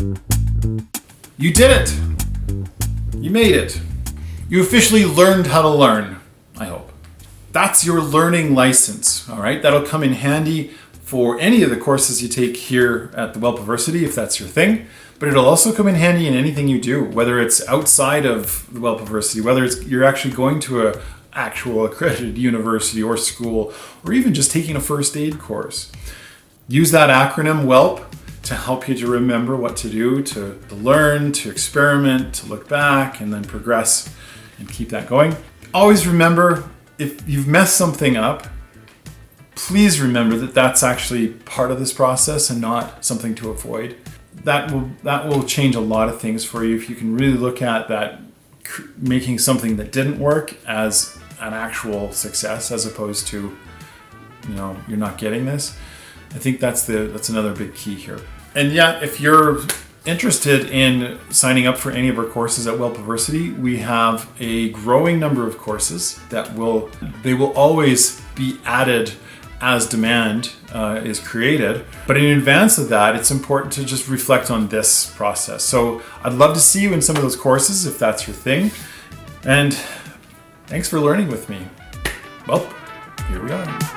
You did it! You made it. You officially learned how to learn, I hope. That's your learning license, all right? That'll come in handy for any of the courses you take here at the Welpiversity, if that's your thing. But it'll also come in handy in anything you do, whether it's outside of the Welpiversity, whether it's you're actually going to a actual accredited university or school, or even just taking a first aid course. Use that acronym WELP to help you to remember what to do, to learn, to experiment, to look back, and then progress and keep that going. Always remember, if you've messed something up, please remember that that's actually part of this process and not something to avoid. That will change a lot of things for you if you can really look at that, making something that didn't work as an actual success as opposed to, you're not getting this. I think that's another big key here. And yeah, if you're interested in signing up for any of our courses at Welpiversity, we have a growing number of courses that will always be added as demand is created. But in advance of that, it's important to just reflect on this process. So I'd love to see you in some of those courses if that's your thing. And thanks for learning with me. Well, here we are.